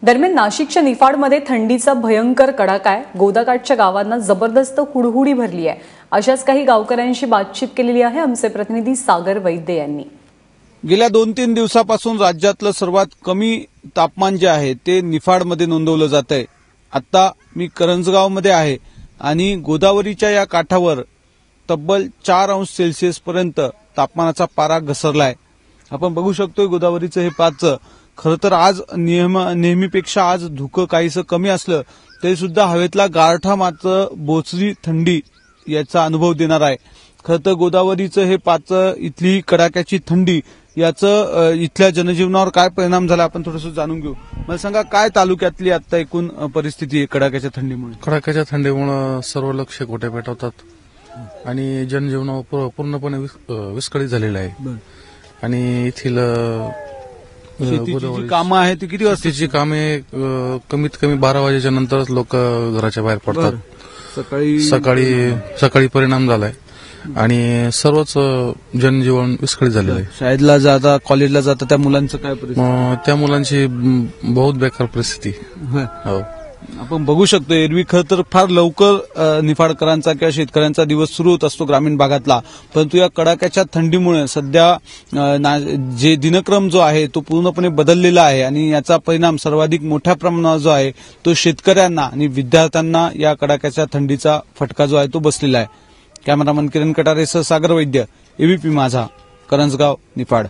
दरम्यान नाशिकच्या निफाडमध्ये थंडीचा भयंकर कडाका आहे। गोदाकाठच्या गावांना जबरदस्त हुडहुडी भरली आहे। अशाच काही गावकऱ्यांशी बातचीत केलेली आहे आमचे प्रतिनिधी सागर वैद्य यांनी। गेल्या 2-3 दिवसापासून राज्यातलं सर्वात कमी तापमान जे आहे ते निफाडमध्ये नोंदवलं जात आहे। आता मी करंजगावमध्ये आहे आणि गोदावरीच्या या काठावर तब्बल 4 अंश सेल्सिअस पर्यंत तापमानाचा पारा घसरलाय। आपण बघू शकतोय गोदावरीचं हे पाचं। खरं तर आज नेहमीपेक्षा आज धुकं काहीसं कमी असलं तरी सुद्धा हवेतला गारठा मात्र बोचरी थंडी याचा अनुभव देणार आहे। खरं तर गोदावरीचं हे पाचं, इथली कडाक्याची थंडी याचं इथल्या जनजीवनावर काय परिणाम झाला आपण थोडंसं जाणून घेऊ। मला सांगा, काय तालुक्यातली आता एकूण परिस्थिती आहे कडाक्याच्या थंडीमुळे? कडाक्याच्या थंडीमुळे सर्व लक्ष गोटे पेटवतात आणि जनजीवनावर पूर्णपणे विस्कळीत झालेलं आहे। आणि येथील शेतीची कामं आहेत ती किती वाजता? शेतीची कामे कमीत कमी 12 वाजेच्या नंतरच लोक घराच्या बाहेर पडतात। सकाळी परिणाम झालाय आणि सर्वच जनजीवन विस्कळीत झालेलं आहे। शाळेला जाता, कॉलेजला जाता त्या मुलांचं काय परिस्थिती? त्या मुलांची बहुत बेकार परिस्थिती। हो, आपण बघू शकतो एरवी खरं तर फार लवकर निफाडकरांचा किंवा शेतकऱ्यांचा दिवस सुरू होत असतो ग्रामीण भागातला, परंतु या कडाक्याच्या थंडीमुळे सध्या जे दिनक्रम जो आहे तो पूर्णपणे बदललेला आहे आणि याचा परिणाम सर्वाधिक मोठ्या प्रमाणावर जो आहे तो शेतकऱ्यांना आणि विद्यार्थ्यांना या कडाक्याच्या थंडीचा फटका जो आहे तो बसलेला आहे। कॅमेरामन किरण कटारेसह सागर वैद्य, एबीपी माझा, करंजगाव, निफाड।